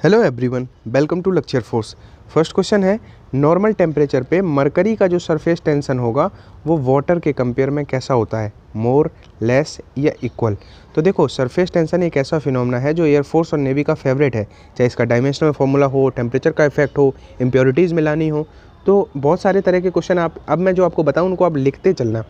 Hello everyone, welcome to lecture force. First question है, normal temperature पे mercury का जो सरफेस टेंशन होगा वो वाटर के कंपेयर में कैसा होता है, मोर, लेस या इक्वल। तो देखो, सरफेस टेंशन एक ऐसा फिनोमेना है जो एयरफोर्स और नेवी का फेवरेट है, चाहे इसका डायमेंशनल फार्मूला हो, टेम्परेचर का इफेक्ट हो, इम्प्योरिटीज़ मिलानी हो। तो बहुत सारे तरह के क्वेश्चन अब मैं जो आपको बताऊँ उनको आप लिखते चलना।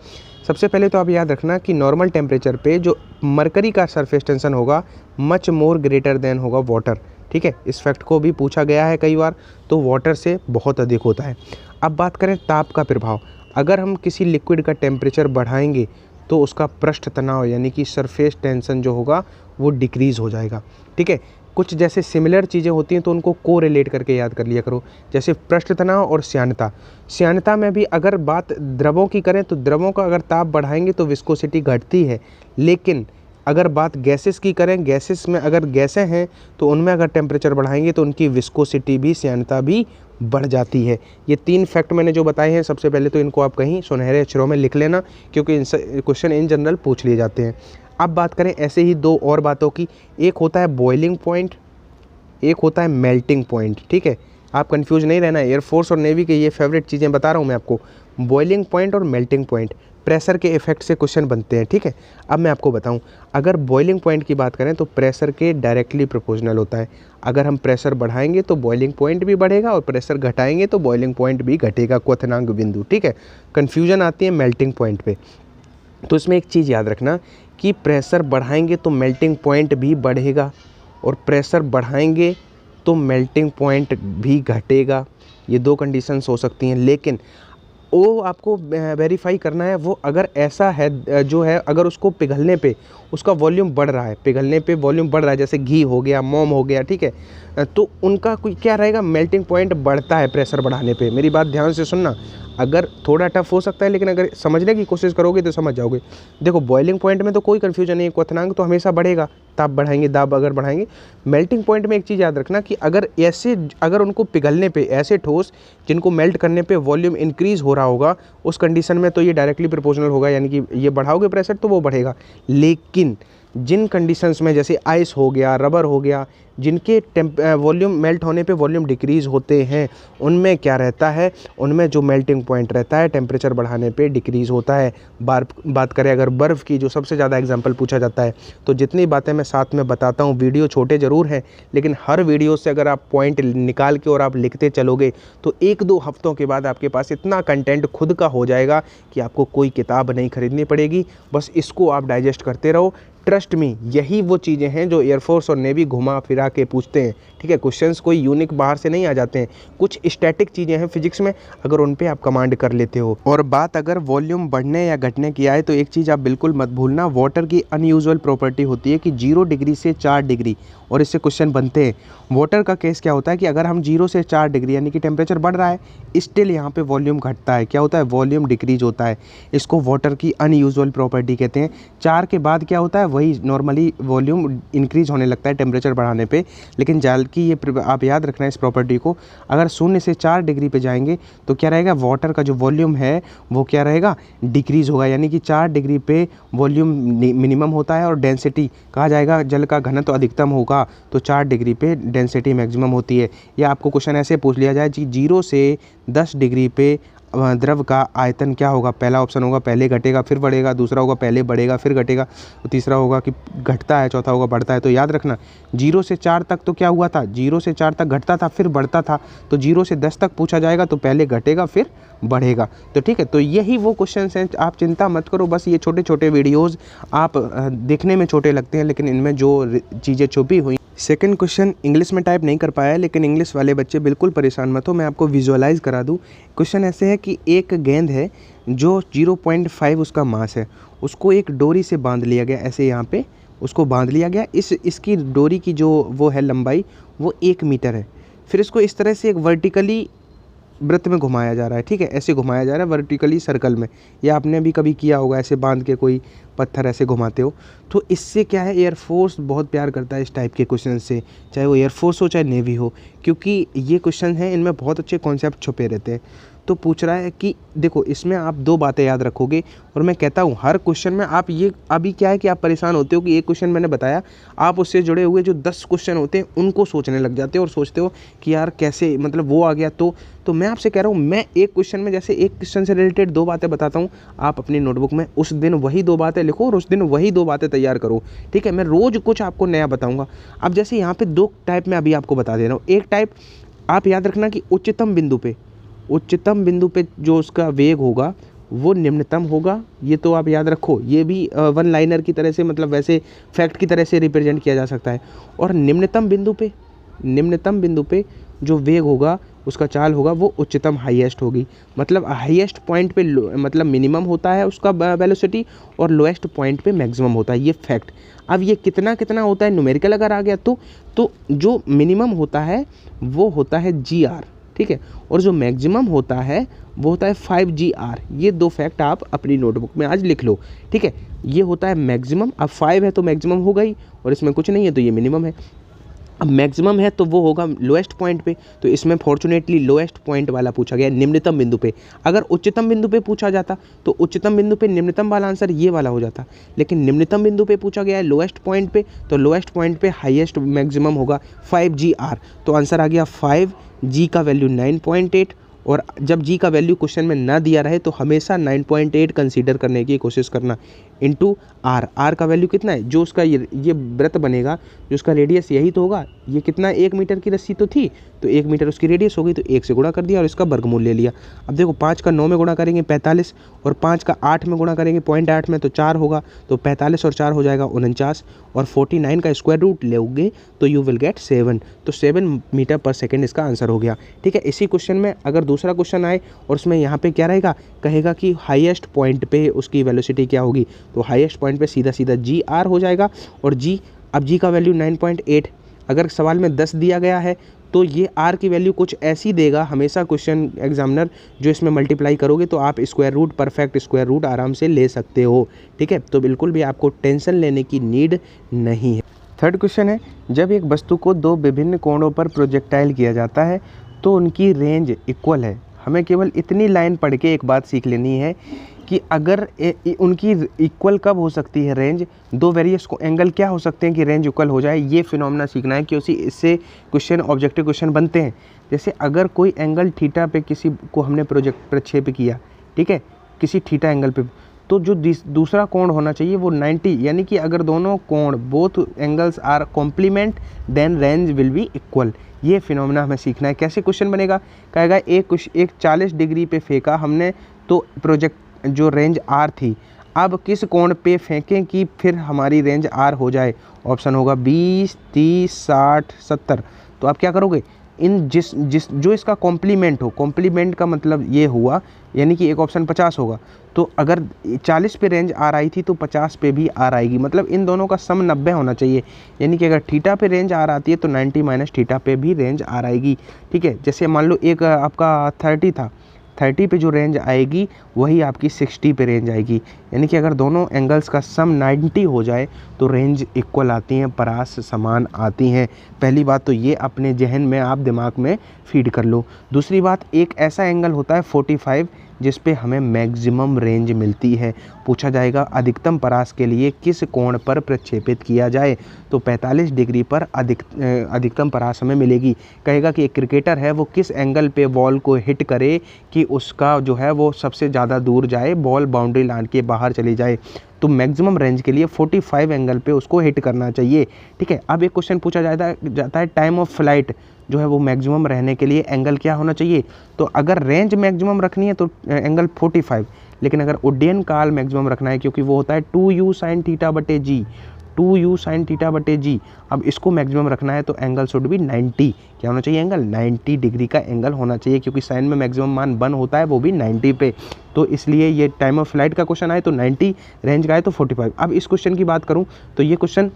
सबसे पहले तो आप याद रखना कि नॉर्मल टेम्परेचर पे जो मरकरी का सरफेस टेंशन होगा मच मोर ग्रेटर देन होगा वाटर। ठीक है, इस फैक्ट को भी पूछा गया है कई बार, तो वाटर से बहुत अधिक होता है। अब बात करें ताप का प्रभाव, अगर हम किसी लिक्विड का टेम्परेचर बढ़ाएंगे तो उसका पृष्ठ तनाव यानी कि सरफेस टेंशन जो होगा वो डिक्रीज़ हो जाएगा। ठीक है, कुछ जैसे सिमिलर चीज़ें होती हैं तो उनको को रिलेट करके याद कर लिया करो, जैसे पृष्ठ तनाव और श्यानता। श्यानता में भी अगर बात द्रवों की करें तो द्रवों का अगर ताप बढ़ाएंगे तो विस्कोसिटी घटती है, लेकिन अगर बात गैसेस की करें, गैसेस में अगर गैसें हैं तो उनमें अगर टेम्परेचर बढ़ाएंगे तो उनकी विस्कोसिटी भी, श्यानता भी बढ़ जाती है। ये तीन फैक्ट मैंने जो बताए हैं, सबसे पहले तो इनको आप कहीं सुनहरे अक्षरों में लिख लेना, क्योंकि क्वेश्चन इन जनरल पूछ लिए जाते हैं। अब बात करें ऐसे ही दो और बातों की, एक होता है बॉइलिंग पॉइंट, एक होता है मेल्टिंग पॉइंट। ठीक है, आप कंफ्यूज नहीं रहना, एयरफोर्स और नेवी के ये फेवरेट चीज़ें बता रहा हूँ मैं आपको। बॉइलिंग पॉइंट और मेल्टिंग पॉइंट प्रेशर के इफेक्ट से क्वेश्चन बनते हैं। ठीक है, अब मैं आपको बताऊं, अगर बॉइलिंग पॉइंट की बात करें तो प्रेशर के डायरेक्टली प्रोपोर्शनल होता है। अगर हम प्रेशर बढ़ाएंगे तो बॉइलिंग पॉइंट भी बढ़ेगा और प्रेशर घटाएंगे तो बॉइलिंग पॉइंट भी घटेगा, क्वथनांक बिंदु। ठीक है, कन्फ्यूजन आती है मेल्टिंग पॉइंट पे। तो इसमें एक चीज़ याद रखना कि प्रेशर बढ़ाएंगे तो मेल्टिंग पॉइंट भी बढ़ेगा और प्रेशर बढ़ाएंगे तो मेल्टिंग पॉइंट भी घटेगा। ये दो कंडीशंस हो सकती हैं, लेकिन वो आपको वेरीफाई करना है। वो अगर ऐसा है जो है, अगर उसको पिघलने पे उसका वॉल्यूम बढ़ रहा है, पिघलने पे वॉल्यूम बढ़ रहा है, जैसे घी हो गया, मोम हो गया, ठीक है, तो उनका कोई क्या रहेगा, मेल्टिंग पॉइंट बढ़ता है प्रेशर बढ़ाने पे। मेरी बात ध्यान से सुनना, अगर थोड़ा टफ हो सकता है लेकिन अगर समझने की कोशिश करोगे तो समझ जाओगे। देखो, बॉइलिंग पॉइंट में तो कोई कन्फ्यूजन नहीं है, क्वथनांक तो हमेशा बढ़ेगा, ताप बढ़ाएंगे, दाब अगर बढ़ाएंगे। मेल्टिंग पॉइंट में एक चीज़ याद रखना कि अगर उनको पिघलने पे, ऐसे ठोस जिनको मेल्ट करने पे वॉल्यूम इंक्रीज हो रहा होगा, उस कंडीशन में तो ये डायरेक्टली प्रोपोर्शनल होगा, यानी कि ये बढ़ाओगे प्रेशर तो वो बढ़ेगा। लेकिन जिन कंडीशंस में जैसे आइस हो गया, रबर हो गया, जिनके वॉल्यूम मेल्ट होने पे वॉल्यूम डिक्रीज़ होते हैं, उनमें क्या रहता है, उनमें जो मेल्टिंग पॉइंट रहता है टेम्परेचर बढ़ाने पे डिक्रीज़ होता है। बात करें अगर बर्फ़ की, जो सबसे ज़्यादा एग्जांपल पूछा जाता है, तो जितनी बातें मैं साथ में बताता हूँ, वीडियो छोटे ज़रूर हैं लेकिन हर वीडियो से अगर आप पॉइंट निकाल के और आप लिखते चलोगे तो 1-2 हफ्तों के बाद आपके पास इतना कंटेंट खुद का हो जाएगा कि आपको कोई किताब नहीं खरीदनी पड़ेगी। बस इसको आप डाइजेस्ट करते रहो। ट्रस्ट मी, यही वो चीज़ें हैं जो एयरफोर्स और नेवी घुमा फिरा के पूछते हैं। ठीक है, क्वेश्चंस कोई यूनिक बाहर से नहीं आ जाते हैं, कुछ स्टैटिक चीज़ें हैं फिजिक्स में, अगर उन पे आप कमांड कर लेते हो। और बात अगर वॉल्यूम बढ़ने या घटने की आए तो एक चीज़ आप बिल्कुल मत भूलना, वाटर की अनयूजुअल प्रॉपर्टी होती है कि 0 डिग्री से 4 डिग्री, और इससे क्वेश्चन बनते हैं। वाटर का केस क्या होता है कि अगर हम 0 से 4 डिग्री यानी कि टेम्परेचर बढ़ रहा है, स्टिल यहाँ पे वॉल्यूम घटता है। क्या होता है, वॉल्यूम डिक्रीज होता है। इसको वाटर की अनयूजुअल प्रॉपर्टी कहते हैं। 4 के बाद क्या होता है, वही नॉर्मली वॉल्यूम इंक्रीज होने लगता है टेम्परेचर बढ़ाने पे। लेकिन जल की ये आप याद रखना इस प्रॉपर्टी को, अगर 0 से 4 डिग्री पे जाएंगे तो क्या रहेगा, वाटर का जो वॉल्यूम है वो क्या रहेगा, डिक्रीज होगा। यानी कि 4 डिग्री पे वॉल्यूम मिनिमम होता है और डेंसिटी कहा जाएगा, जल का घनत्व अधिकतम होगा, तो 4 डिग्री पे डेंसिटी मैक्सिमम होती है। या आपको क्वेश्चन ऐसे पूछ लिया जाए कि 0 से 10 डिग्री पे द्रव का आयतन क्या होगा, पहला ऑप्शन होगा पहले घटेगा फिर बढ़ेगा, दूसरा होगा पहले बढ़ेगा फिर घटेगा, तो तीसरा होगा कि घटता है, चौथा होगा बढ़ता है। तो याद रखना 0 से 4 तक तो क्या हुआ था, 0 से 4 तक घटता था फिर बढ़ता था, तो 0 से 10 तक पूछा जाएगा तो पहले घटेगा फिर बढ़ेगा। तो ठीक है, तो यही वो क्वेश्चन हैं, आप चिंता मत करो। बस ये छोटे छोटे वीडियोज़ आप देखने में छोटे लगते हैं लेकिन इनमें जो चीज़ें छुपी हुई। सेकंड क्वेश्चन इंग्लिश में टाइप नहीं कर पाया, लेकिन इंग्लिश वाले बच्चे बिल्कुल परेशान मत हो, मैं आपको विजुअलाइज करा दूं। क्वेश्चन ऐसे है कि एक गेंद है जो 0.5 उसका मास है, उसको एक डोरी से बांध लिया गया, ऐसे यहाँ पे उसको बांध लिया गया। इसकी डोरी की जो वो है लंबाई वो 1 मीटर है। फिर इसको इस तरह से एक वर्टिकली वृत्त में घुमाया जा रहा है। ठीक है, ऐसे घुमाया जा रहा है वर्टिकली सर्कल में, या आपने भी कभी किया होगा ऐसे बांध के कोई पत्थर ऐसे घुमाते हो। तो इससे क्या है, एयरफोर्स बहुत प्यार करता है इस टाइप के क्वेश्चन से, चाहे वो एयरफोर्स हो चाहे नेवी हो, क्योंकि ये क्वेश्चन हैं इनमें बहुत अच्छे कॉन्सेप्ट छुपे रहते हैं। तो पूछ रहा है कि देखो इसमें आप 2 बातें याद रखोगे, और मैं कहता हूँ हर क्वेश्चन में आप ये, अभी क्या है कि आप परेशान होते हो कि एक क्वेश्चन मैंने बताया, आप उससे जुड़े हुए जो 10 क्वेश्चन होते हैं उनको सोचने लग जाते हो और सोचते हो कि यार कैसे, मतलब वो आ गया। तो मैं आपसे कह रहा हूँ, मैं एक क्वेश्चन में जैसे एक क्वेश्चन से रिलेटेड 2 बातें बताता हूँ, आप अपनी नोटबुक में उस दिन वही 2 बातें लिखो और उस दिन वही 2 बातें तैयार करो, ठीक है। मैं रोज़ कुछ आपको नया बताऊँगा। अब जैसे यहाँ पे 2 टाइप में अभी आपको बता दे रहा हूँ। एक टाइप आप याद रखना कि उच्चतम बिंदु पे जो उसका वेग होगा वो निम्नतम होगा, ये तो आप याद रखो। ये भी वन लाइनर की तरह से, मतलब वैसे फैक्ट की तरह से रिप्रेजेंट किया जा सकता है। और निम्नतम बिंदु पे जो वेग होगा, उसका चाल होगा, वो उच्चतम हाईएस्ट होगी। मतलब हाईएस्ट पॉइंट पे मतलब मिनिमम होता है उसका वेलोसिटी, और लोएस्ट पॉइंट पे मैक्सिमम होता है, ये फैक्ट। अब ये कितना कितना होता है न्यूमेरिकल अगर आ गया तो जो मिनिमम होता है वो होता है GR, ठीक है, और जो मैक्सिमम होता है वो होता है 5GR। ये 2 फैक्ट आप अपनी नोटबुक में आज लिख लो, ठीक है। ये होता है मैक्सिमम, अब 5 है तो मैक्सिमम होगा ही, और इसमें कुछ नहीं है तो ये मिनिमम है। अब मैक्सिमम है तो वो होगा लोएस्ट पॉइंट पे, तो इसमें फॉर्चुनेटली लोएस्ट पॉइंट वाला पूछा गया, निम्नतम बिंदु पे। अगर उच्चतम बिंदु पे पूछा जाता तो उच्चतम बिंदु पे निम्नतम वाला आंसर ये वाला हो जाता, लेकिन निम्नतम बिंदु पे पूछा गया है लोएस्ट पॉइंट पे, तो लोएस्ट पॉइंट पे हाईएस्ट मैक्सिमम होगा 5GR। तो आंसर आ गया 5, G का वैल्यू 9.8, और जब G का वैल्यू क्वेश्चन में ना दिया रहे तो हमेशा 9.8 कंसीडर करने की कोशिश करना, इनटू R का वैल्यू कितना है, जो उसका ये वृत्त बनेगा, जो उसका रेडियस यही तो होगा। ये कितना, 1 मीटर की रस्सी तो थी, तो 1 मीटर उसकी रेडियस हो गई, तो 1 से गुणा कर दिया और इसका वर्गमूल ले लिया। अब देखो 5 का 9 में गुणा करेंगे 45, और 5 का 8 में गुणा करेंगे 0.8 में, तो 4 होगा, तो 45 और 4 हो जाएगा 49, और 49 का स्क्वायर रूट लोगे तो यू विल गेट 7, तो 7 मीटर पर सेकेंड इसका आंसर हो गया, ठीक है। इसी क्वेश्चन में अगर दूसरा क्वेश्चन आए और उसमें यहाँ पे क्या रहेगा, कहेगा कि हाईएस्ट पॉइंट पे उसकी वेलोसिटी क्या होगी, तो हाईएस्ट पॉइंट पे सीधा सीधा GR हो जाएगा, और अब G का वैल्यू 9.8, अगर सवाल में 10 दिया गया है तो ये R की वैल्यू कुछ ऐसी देगा हमेशा क्वेश्चन एग्जामिनर, जो इसमें मल्टीप्लाई करोगे तो आप square root, perfect square root आराम से ले सकते हो, ठीक है। तो बिल्कुल भी आपको टेंशन लेने की नीड नहीं है। थर्ड क्वेश्चन है, जब एक वस्तु को 2 विभिन्न कोणों पर प्रोजेक्टाइल किया जाता है तो उनकी रेंज इक्वल है। हमें केवल इतनी लाइन पढ़ के एक बात सीख लेनी है कि अगर उनकी इक्वल कब हो सकती है रेंज, 2 वेरियस को एंगल क्या हो सकते हैं कि रेंज इक्वल हो जाए, ये फिनोमेना सीखना है, क्योंकि इससे क्वेश्चन ऑब्जेक्टिव क्वेश्चन बनते हैं। जैसे अगर कोई एंगल थीटा पे किसी को हमने प्रक्षेप किया, ठीक है, किसी थीटा एंगल पे, तो जो दूसरा कोण होना चाहिए वो 90, यानी कि अगर दोनों कोण, both angles are complement, then range will be equal. ये फिनोमेना हमें सीखना है। कैसे क्वेश्चन बनेगा, कहेगा एक 40 डिग्री पे फेंका हमने, तो प्रोजेक्ट जो रेंज R थी, अब किस कोण पे फेंकें कि फिर हमारी रेंज R हो जाए। ऑप्शन होगा 20, 30, 60, 70। तो आप क्या करोगे, इन जिस जो इसका कॉम्प्लीमेंट हो, कॉम्प्लीमेंट का मतलब ये हुआ, यानी कि एक ऑप्शन 50 होगा, तो अगर 40 पे रेंज R आई थी तो 50 पे भी R आएगी, मतलब इन दोनों का सम 90 होना चाहिए। यानी कि अगर थीटा पे रेंज R आती है तो 90 माइनस थीटा पे भी रेंज R आएगी, ठीक है। जैसे मान लो एक आपका 30 था, 30 पे जो रेंज आएगी वही आपकी 60 पे रेंज आएगी, यानी कि अगर दोनों एंगल्स का सम 90 हो जाए तो रेंज इक्वल आती हैं, परास समान आती हैं। पहली बात तो ये अपने जहन में आप दिमाग में फीड कर लो। दूसरी बात, एक ऐसा एंगल होता है 45 जिस पे हमें मैक्सिमम रेंज मिलती है। पूछा जाएगा अधिकतम परास के लिए किस कोण पर प्रक्षेपित किया जाए, तो 45 डिग्री पर अधिकतम परास हमें मिलेगी। कहेगा कि एक क्रिकेटर है, वो किस एंगल पे बॉल को हिट करे कि उसका जो है वो सबसे ज़्यादा दूर जाए, बॉल बाउंड्री लाइन के बाहर चली जाए, तो मैक्सिमम रेंज के लिए 45 एंगल पे उसको हिट करना चाहिए, ठीक है। अब एक क्वेश्चन पूछा जाता है टाइम ऑफ फ्लाइट जो है वो मैक्सिमम रहने के लिए एंगल क्या होना चाहिए। तो अगर रेंज मैक्सिमम रखनी है तो एंगल 45, लेकिन अगर उड्डयन काल मैक्सिमम रखना है, क्योंकि वो होता है 2u sin थीटा बटे जी, 2u sin थीटा बटे जी, अब इसको मैक्सिमम रखना है तो एंगल शुड भी 90, क्या होना चाहिए, एंगल 90 डिग्री का एंगल होना चाहिए, क्योंकि साइन में मैक्सिमम मान 1 होता है, वो भी 90 पे। तो इसलिए ये टाइम ऑफ फ्लाइट का क्वेश्चन आए तो 90, रेंज का आए तो 45। अब इस क्वेश्चन की बात करूँ तो ये क्वेश्चन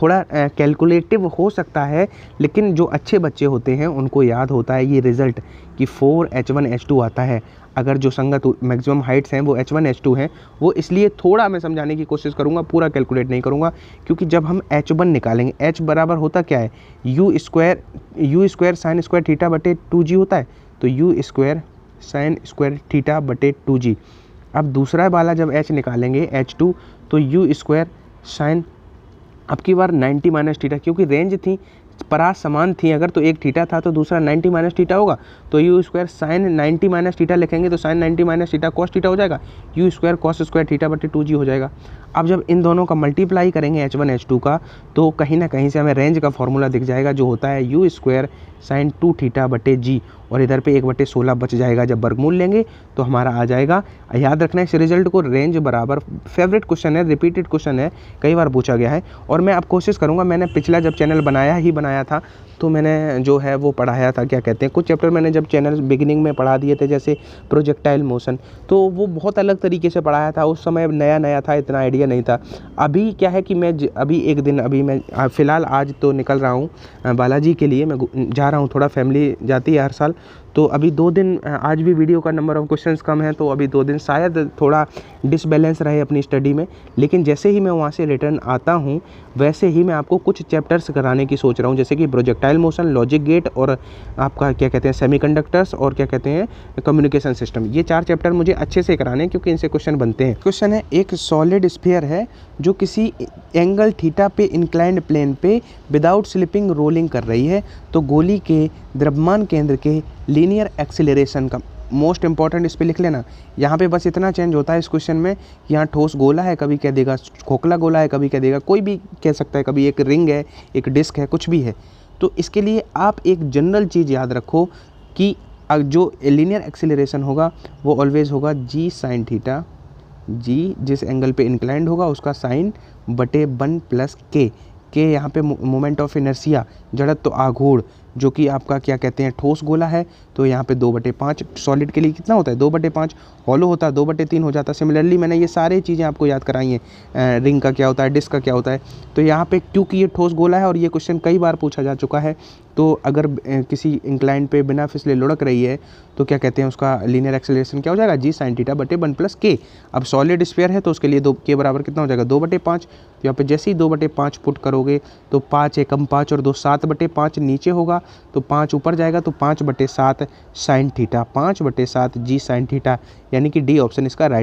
थोड़ा कैलकुलेटिव हो सकता है, लेकिन जो अच्छे बच्चे होते हैं उनको याद होता है ये रिजल्ट कि 4H1H2 आता है। अगर जो संगत मैक्सिमम हाइट्स हैं वो H1 H2 हैं, वो इसलिए थोड़ा मैं समझाने की कोशिश करूँगा, पूरा कैलकुलेट नहीं करूँगा, क्योंकि जब हम H1 निकालेंगे, H बराबर होता क्या है, you square sine square theta बटे 2g होता है, तो u square sine square theta बटे 2g। अब दूसरा वाला जब H निकालेंगे H2, तो यू स्क्वायर साइन, अब की बार 90 माइनस थीटा, क्योंकि रेंज थी परास समान थी, अगर तो एक थीटा था तो दूसरा 90 माइनस थीटा होगा, तो u square sine 90 minus theta लिखेंगे तो sine 90 minus theta cos theta हो जाएगा, u square cos square theta बटे 2g हो जाएगा। अब जब इन दोनों का मल्टीप्लाई करेंगे H1 H2 का, तो कहीं ना कहीं से हमें रेंज का फॉर्मूला दिख जाएगा जो होता है यू स्क्वायर साइन 2 थीटा बटे g, और इधर पे 1/16 बच जाएगा। जब वर्गमूल लेंगे तो हमारा आ जाएगा, याद रखना इस रिजल्ट को, रेंज बराबर, फेवरेट क्वेश्चन है, रिपीटेड क्वेश्चन है, कई बार पूछा गया है। और मैं अब कोशिश करूँगा, मैंने पिछला जब चैनल बनाया था तो मैंने जो है वो पढ़ाया था, क्या कहते हैं, कुछ चैप्टर मैंने जब चैनल बिगिनिंग में पढ़ा दिए थे, जैसे प्रोजेक्टाइल मोशन, तो वो बहुत अलग तरीके से पढ़ाया था, उस समय नया था, इतना आइडिया नहीं था। अभी क्या है कि मैं अभी मैं फ़िलहाल आज तो निकल रहा हूँ बालाजी के लिए, मैं जा रहा हूँ, थोड़ा फैमिली जाती है हर साल, तो अभी 2 दिन, आज भी वीडियो का नंबर ऑफ क्वेश्चंस कम है, तो अभी 2 दिन शायद थोड़ा डिसबैलेंस रहे अपनी स्टडी में, लेकिन जैसे ही मैं वहाँ से रिटर्न आता हूँ वैसे ही मैं आपको कुछ चैप्टर्स कराने की सोच रहा हूँ, जैसे कि प्रोजेक्टाइल मोशन, लॉजिक गेट, और आपका क्या कहते हैं सेमीकंडक्टर्स, और क्या कहते हैं कम्युनिकेशन सिस्टम। ये 4 चैप्टर मुझे अच्छे से कराने हैं क्योंकि इनसे क्वेश्चन बनते हैं। क्वेश्चन है, एक सॉलिड स्फीयर है जो किसी एंगल थीटा पे इंक्लाइंड प्लेन पे विदाउट स्लिपिंग रोलिंग कर रही है, तो गोली के द्रव्यमान केंद्र के लीनियर एक्सीलरेशन का, मोस्ट इंपॉर्टेंट इस पे लिख लेना, यहाँ पे बस इतना चेंज होता है इस क्वेश्चन में, यहाँ ठोस गोला है, कभी कह देगा खोखला गोला है, कभी कह देगा, कोई भी कह सकता है, कभी एक रिंग है, एक डिस्क है, कुछ भी है। तो इसके लिए आप एक जनरल चीज़ याद रखो कि जो लीनियर एक्सीलरेशन होगा वो ऑलवेज होगा जी साइन थीटा, जी जिस एंगल पे इंक्लाइंड होगा उसका साइन बटे 1 प्लस के यहाँ पे मोमेंट ऑफ इनर्शिया, जड़त्व आघूर्ण, जो कि आपका क्या कहते हैं ठोस गोला है, तो यहाँ पे 2/5, सॉलिड के लिए कितना होता है 2/5, हॉलो होता है 2/3 हो जाता है। सिमिलरली मैंने ये सारी चीज़ें आपको याद कराई हैं, रिंग का क्या होता है, डिस्क का क्या होता है। तो यहाँ पे क्योंकि ये ठोस गोला है और ये क्वेश्चन कई बार पूछा जा चुका है, तो अगर किसी इंक्लाइन पे बिना फिसले लुढ़क रही है तो क्या कहते हैं उसका लीनियर एक्सेलरेशन क्या हो जाएगा, जी साइन थीटा बटे 1 प्लस के। अब सॉलिड स्फीयर है तो उसके लिए 2 के बराबर कितना हो जाएगा 2/5, तो यहाँ पे जैसे ही 2/5 पुट करोगे तो 5 एकम 5 और 2 7/5 नीचे होगा, तो 5 ऊपर जाएगा तो 5/7 साइन थीटा, 5/7 जी साइन थीटा, यानी कि डी ऑप्शन इसका राइट